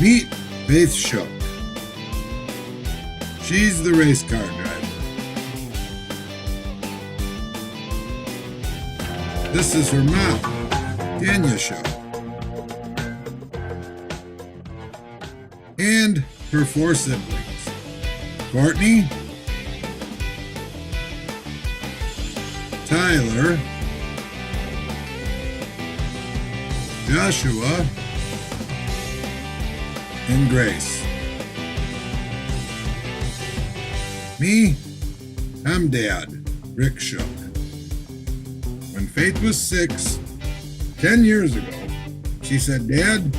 Meet Faith Shook. She's the race car driver. This is her mom, Tanya Shook. And her 4 siblings, Courtney, Tyler, Joshua, and Grace. Me, I'm Dad, Rick Shook. When Faith was 6, 10 years ago, she said, "Dad,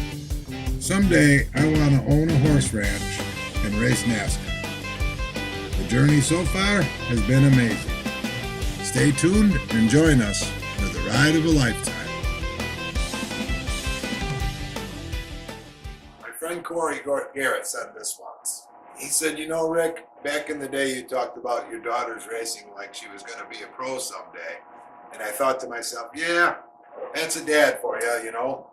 someday I want to own a horse ranch and race NASCAR." The journey so far has been amazing. Stay tuned and join us for the ride of a lifetime. My friend Corey Garrett said this once. He said, "You know, Rick, back in the day you talked about your daughter's racing like she was going to be a pro someday." And I thought to myself, yeah, that's a dad for you, you know.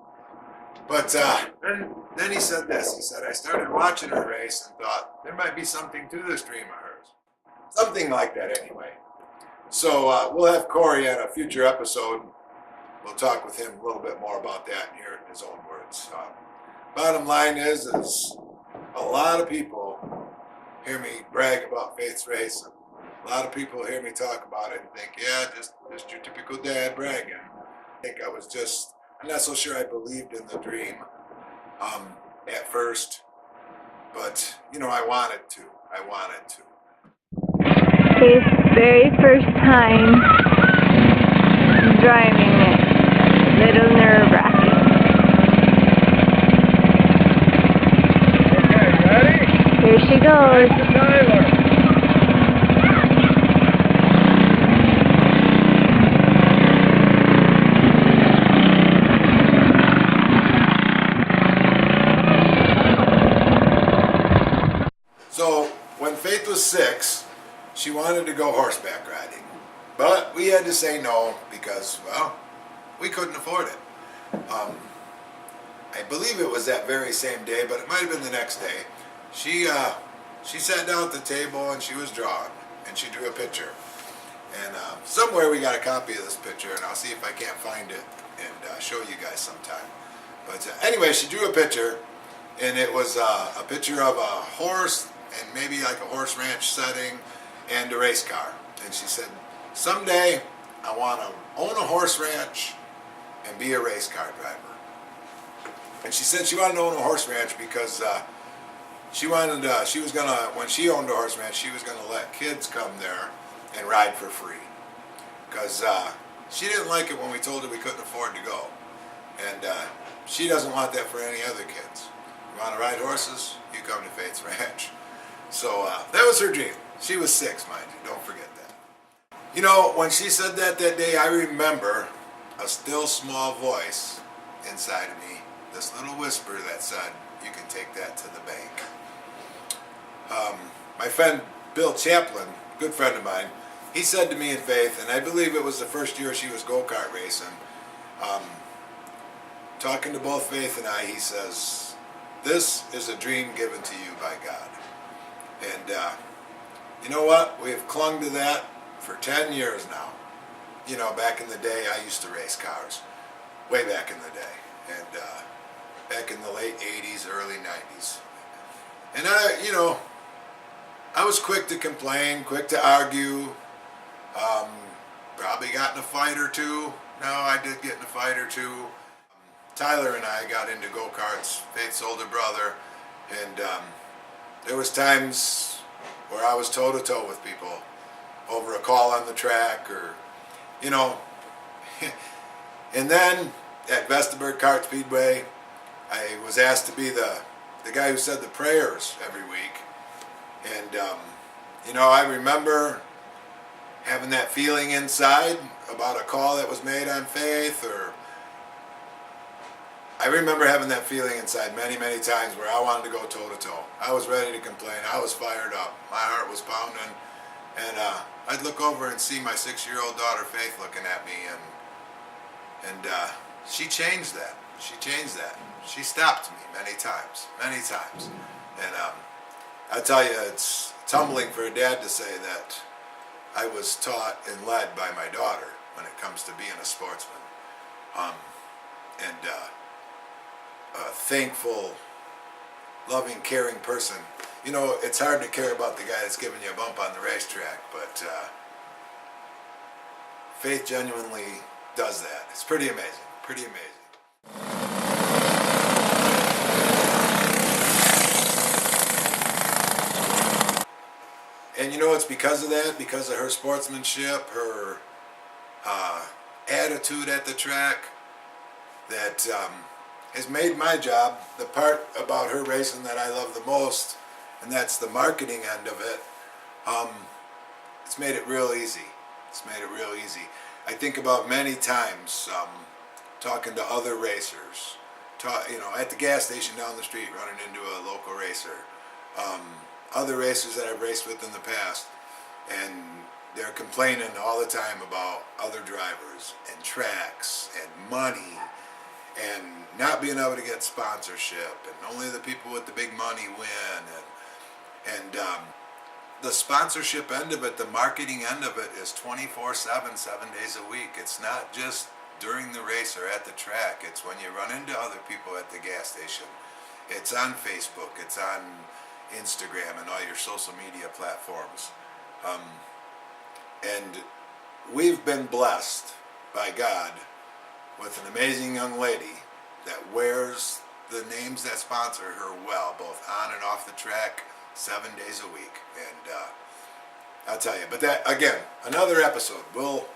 But then he said this. He said, "I started watching her race and thought there might be something to this dream of hers." Something like that anyway. So we'll have Corey on a future episode. We'll talk with him a little bit more about that and hear it in his own words. Bottom line is a lot of people hear me brag about Faith's race. A lot of people hear me talk about it and think, yeah, just your typical dad bragging. I think I'm not so sure I believed in the dream at first, but, you know, I wanted to. His very first time driving it. A little nerve-wracking. Okay, ready? Here she goes. To Tyler. So, when Faith was 6, she wanted to go horseback riding. But we had to say no because, well, we couldn't afford it. I believe it was that very same day, but it might have been the next day. She sat down at the table and she was drawing, and she drew a picture. And somewhere we got a copy of this picture, and I'll see if I can't find it and show you guys sometime. But anyway, she drew a picture, and it was a picture of a horse and maybe like a horse ranch setting and a race car. And she said, "Someday I want to own a horse ranch and be a race car driver." And she said she wanted to own a horse ranch because she was gonna, when she owned a horse ranch, she was gonna let kids come there and ride for free. Because she didn't like it when we told her we couldn't afford to go. And she doesn't want that for any other kids. You want to ride horses? You come to Faith's Ranch. So that was her dream. She was 6, mind you. Don't forget that. You know, when she said that day, I remember a still small voice inside of me, this little whisper that said, "You can take that to the bank." My friend Bill Chaplin, good friend of mine, he said to me in Faith, and I believe it was the first year she was go-kart racing, talking to both Faith and I, he says, "This is a dream given to you by God." And you know what? We have clung to that for 10 years now. You know, back in the day, I used to race cars. Way back in the day. And back in the late 80s, early 90s. And I was quick to complain, quick to argue. Probably got in a fight or two. No, I did get in a fight or two. Tyler and I got into go-karts, Faith's older brother, and there was times where I was toe-to-toe with people over a call on the track, or, you know. And then at Vesterberg Kart Speedway, I was asked to be the guy who said the prayers every week. And, you know, I remember having that feeling inside about a call that was made on Faith, or I remember having that feeling inside many, many times where I wanted to go toe-to-toe. I was ready to complain. I was fired up. My heart was pounding. And I'd look over and see my 6-year-old daughter Faith looking at me, and she changed that. She changed that. she stopped me many times. And I tell you, it's humbling for a dad to say that I was taught and led by my daughter when it comes to being a sportsman. A thankful, loving, caring person. You know, it's hard to care about the guy that's giving you a bump on the racetrack, but Faith genuinely does that. It's pretty amazing, pretty amazing. And you know, it's because of that, because of her sportsmanship, her attitude at the track, that has made my job, the part about her racing that I love the most, and that's the marketing end of it. It's made it real easy. It's made it real easy. I think about many times talking to other racers, at the gas station down the street, running into a local racer, other racers that I've raced with in the past, and they're complaining all the time about other drivers and tracks and money and not being able to get sponsorship, and only the people with the big money win, and the sponsorship end of it, the marketing end of it, is 24/7, 7 days a week. It's not just during the race or at the track. It's when you run into other people at the gas station. It's on Facebook. It's on Instagram and all your social media platforms. And we've been blessed by God with an amazing young lady that wears the names that sponsor her well, both on and off the track, 7 days a week. And I'll tell you, but that, again, another episode. We'll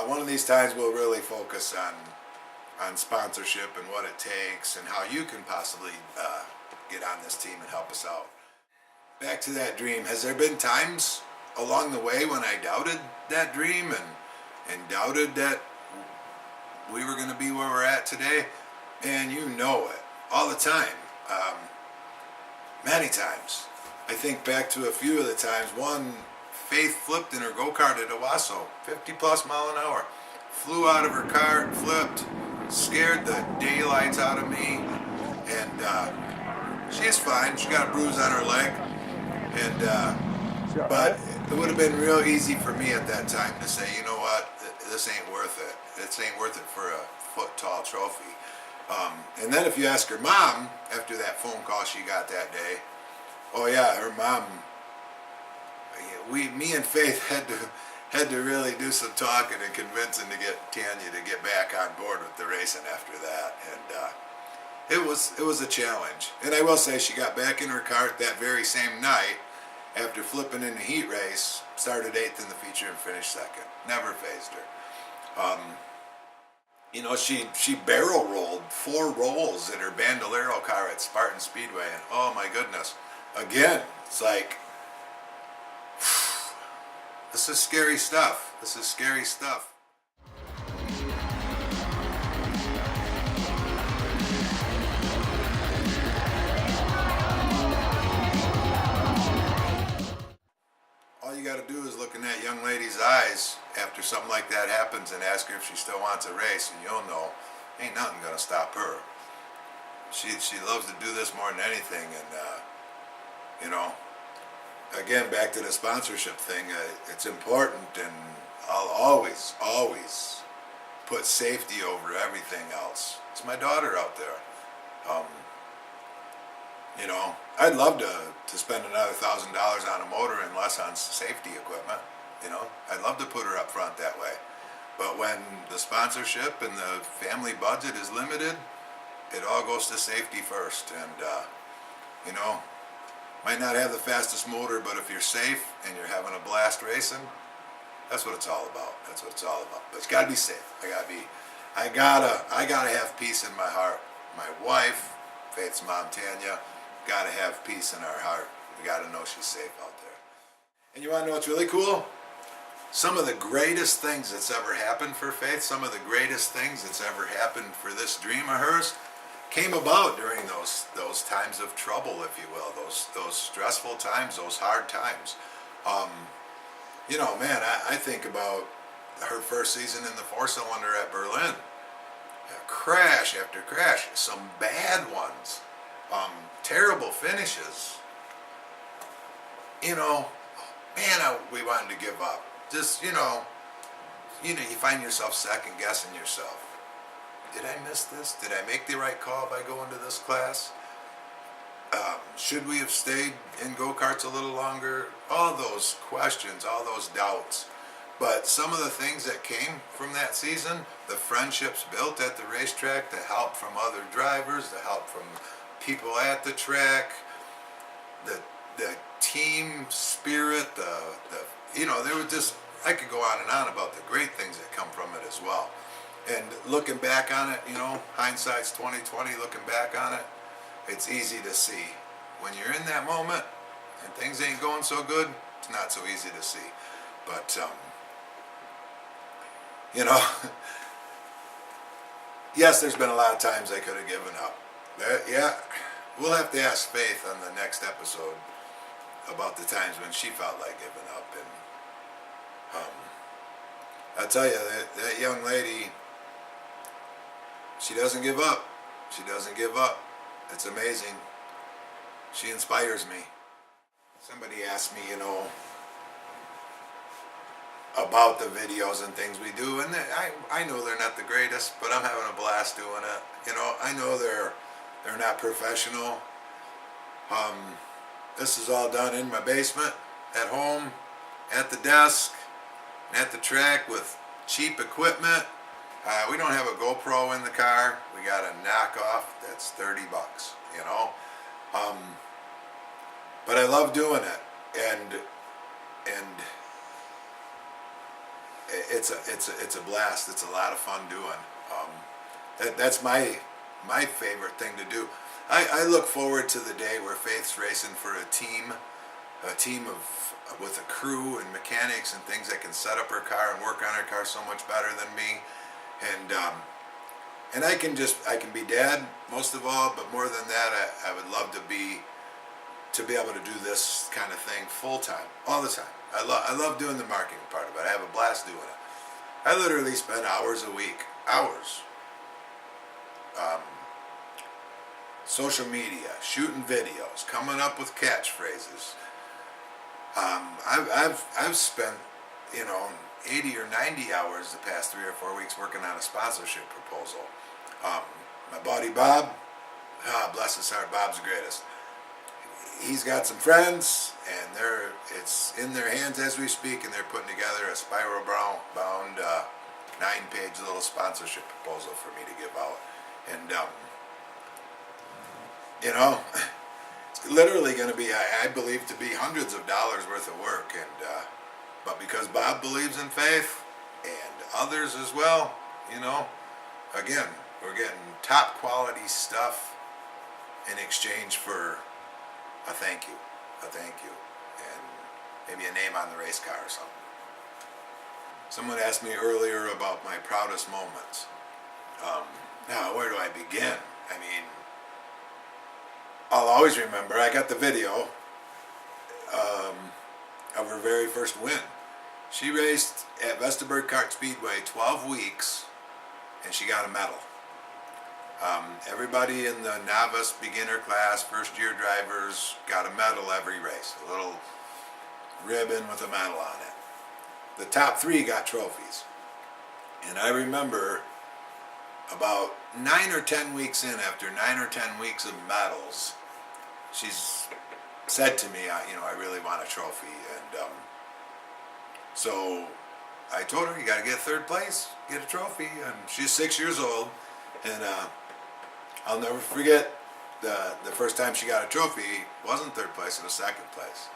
one of these times we'll really focus on sponsorship and what it takes and how you can possibly get on this team and help us out. Back to that dream. Has there been times along the way when I doubted that dream and doubted that we were going to be where we're at today? And you know it all the time. Many times. I think back to a few of the times. One, Faith flipped in her go-kart at Owasso, 50 plus mile an hour. Flew out of her car, flipped, scared the daylights out of me, and she's fine. She got a bruise on her leg, but it would have been real easy for me at that time to say, you know what, this ain't worth it. This ain't worth it for a foot-tall trophy. And then if you ask her mom, after that phone call she got that day, oh yeah, her mom, me and Faith had to really do some talking and convincing to get Tanya to get back on board with the racing after that. And it was a challenge. And I will say, she got back in her cart that very same night after flipping in the heat race, started 8th in the feature and finished 2nd. Never phased her. She barrel rolled 4 rolls in her Bandolero car at Spartan Speedway, and oh my goodness, again, it's like, this is scary stuff. This is scary stuff. All you got to do is look in that young lady's eyes after something like that happens and ask her if she still wants a race, and you'll know ain't nothing going to stop her. She loves to do this more than anything, and again, back to the sponsorship thing, it's important, and I'll always put safety over everything else. It's my daughter out there. I'd love to spend another $1,000 on a motor and less on safety equipment. I'd love to put her up front that way. But when the sponsorship and the family budget is limited, it all goes to safety first. And, might not have the fastest motor, but if you're safe and you're having a blast racing, that's what it's all about. That's what it's all about. But it's got to be safe. I gotta have peace in my heart. My wife, Faith's mom, Tanya, gotta have peace in our heart. We gotta know she's safe out there. And you want to know what's really cool? Some of the greatest things that's ever happened for Faith, some of the greatest things that's ever happened for this dream of hers, came about during those times of trouble, if you will, those stressful times, those hard times. Man, I think about her first season in the 4-cylinder at Berlin, crash after crash, some bad ones, terrible finishes. You know, man, we wanted to give up. Just, you find yourself second guessing yourself. Did I miss this? Did I make the right call by going to this class? Should we have stayed in go-karts a little longer? All those questions, all those doubts. But some of the things that came from that season, the friendships built at the racetrack, the help from other drivers, the help from people at the track, the team spirit, there was just, I could go on and on about the great things that come from it as well. And looking back on it, hindsight's 20/20, looking back on it, it's easy to see. When you're in that moment and things ain't going so good, it's not so easy to see. But, yes, there's been a lot of times I could have given up. Yeah, we'll have to ask Faith on the next episode about the times when she felt like giving up. And I tell you, that young lady, she doesn't give up. She doesn't give up. It's amazing. She inspires me. Somebody asked me, about the videos and things we do, and I know they're not the greatest, but I'm having a blast doing it. I know they're not professional. This is all done in my basement, at home, at the desk, at the track with cheap equipment. We don't have a GoPro in the car. We got a knockoff that's $30, but I love doing it, and it's a blast. It's a lot of fun doing. That's my favorite thing to do. I look forward to the day where Faith's racing for a team with a crew and mechanics and things that can set up her car and work on her car so much better than me. And I can be dad most of all, but more than that, I would love to be able to do this kind of thing full time, all the time. I love doing the marketing part of it. I have a blast doing it. I literally spend hours a week, social media, shooting videos, coming up with catchphrases. I've spent 80 or 90 hours the past 3 or 4 weeks working on a sponsorship proposal. My buddy Bob, bless his heart, Bob's the greatest. He's got some friends, and it's in their hands as we speak, and they're putting together a spiral bound 9-page little sponsorship proposal for me to give out. And it's literally going to be, I believe, to be hundreds of dollars worth of work. And but because Bob believes in Faith and others as well, again, we're getting top quality stuff in exchange for a thank you, and maybe a name on the race car or something. Someone asked me earlier about my proudest moments. Now, where do I begin? I mean, I'll always remember, I got the video of her very first win. She raced at Vesterberg Kart Speedway 12 weeks, and she got a medal. Everybody in the novice beginner class, first year drivers, got a medal every race. A little ribbon with a medal on it. The top 3 got trophies. And I remember about 9 or 10 weeks in, after 9 or 10 weeks of medals, she's said to me, I really want a trophy. And so I told her, you got to get 3rd place, get a trophy. And she's 6 years old. And I'll never forget the first time she got a trophy. It wasn't 3rd place, it was 2nd place.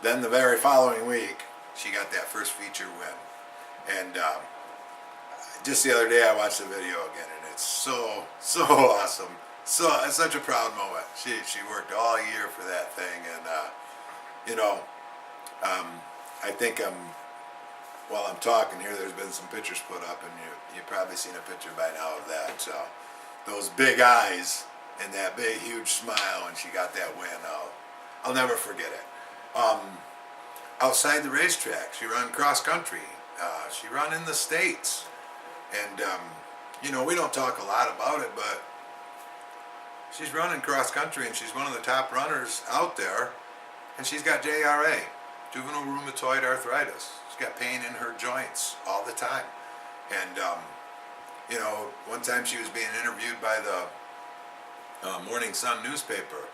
Then the very following week, she got that first feature win. And just the other day I watched the video again, and it's so awesome. It's such a proud moment. She worked all year for that thing, and I think while I'm talking here, there's been some pictures put up, and you've probably seen a picture by now of that. Those big eyes and that big huge smile when she got that win, I'll never forget it. Outside the racetrack, she run cross country. She run in the States, and you know, we don't talk a lot about it, but she's running cross country and she's one of the top runners out there, and she's got JRA, juvenile rheumatoid arthritis. She's got pain in her joints all the time. And, you know, one time she was being interviewed by the Morning Sun newspaper,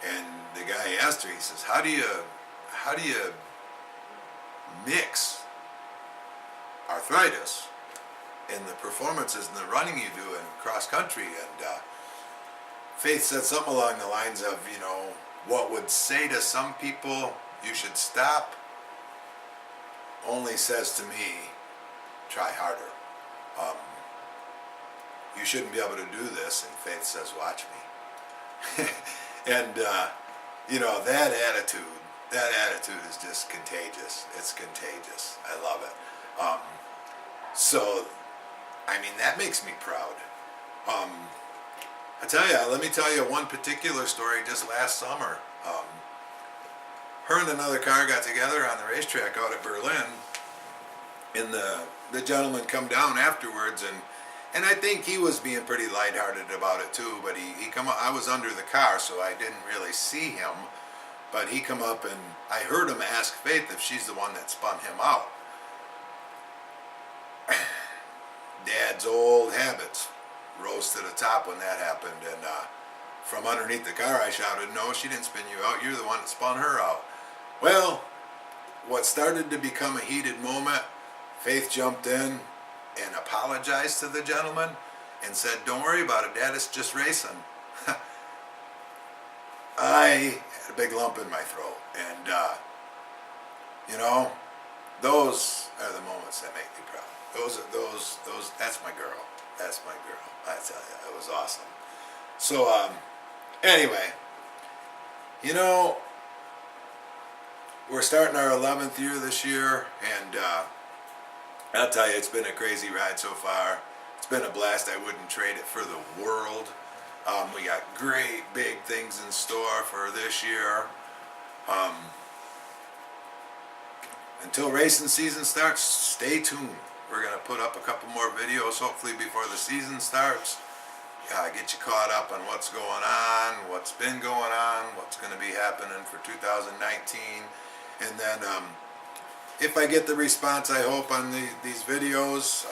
and the guy asked her, he says, how do you mix arthritis in the performances and the running you do in cross country? And Faith said something along the lines of, you know, what would say to some people you should stop only says to me, try harder. You shouldn't be able to do this. And Faith says, watch me. And you know, that attitude is just contagious. It's contagious. I love it. So I mean, that makes me proud. I tell you, let me tell you one particular story. Just last summer, her and another car got together on the racetrack out at Berlin, and the gentleman come down afterwards, and I think he was being pretty lighthearted about it too, but he come up, I was under the car, so I didn't really see him, but he come up and I heard him ask Faith if she's the one that spun him out. Dad's old habits rose to the top when that happened, and from underneath the car I shouted, no, she didn't spin you out, you're the one that spun her out. Well, what started to become a heated moment, Faith jumped in and apologized to the gentleman and said, don't worry about it, Dad, it's just racing. I had a big lump in my throat, and you know, those are the moments that make me proud. Those that's my girl. That's my girl. I tell you, it was awesome. So anyway, you know, we're starting our 11th year this year, and I'll tell you, it's been a crazy ride so far. It's been a blast. I wouldn't trade it for the world. We got great big things in store for this year. Until racing season starts, stay tuned. We're going to put up a couple more videos, hopefully before the season starts. Get you caught up on what's going on, what's been going on, what's going to be happening for 2019. And then if I get the response I hope on these videos,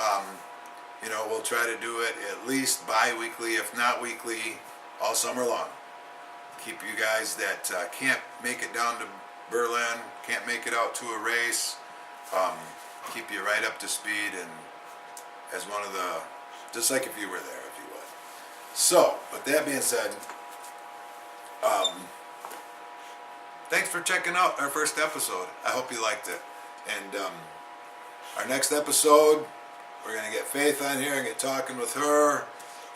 you know, we'll try to do it at least bi-weekly, if not weekly, all summer long. Keep you guys that can't make it down to Berlin, can't make it out to a race, keep you right up to speed, and as one of the, just like if you were there, if you would. So, with that being said, thanks for checking out our first episode. I hope you liked it. And our next episode, we're going to get Faith on here and get talking with her,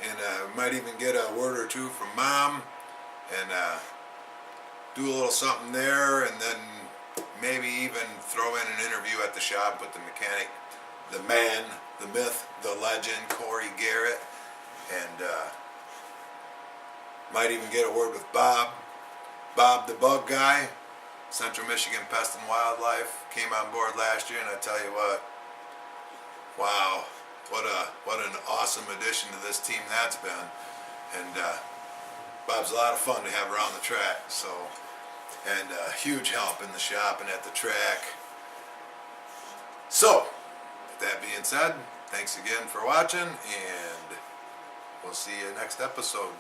and might even get a word or two from Mom, and do a little something there, and then maybe even throw in an interview at the shop with the mechanic, the man, the myth, the legend, Corey Garrett, and might even get a word with Bob the bug guy, Central Michigan Pest and Wildlife, came on board last year, and I tell you what, wow, what an awesome addition to this team that's been. And Bob's a lot of fun to have around the track, so, and huge help in the shop and at the track. So, with that being said, thanks again for watching, and we'll see you next episode.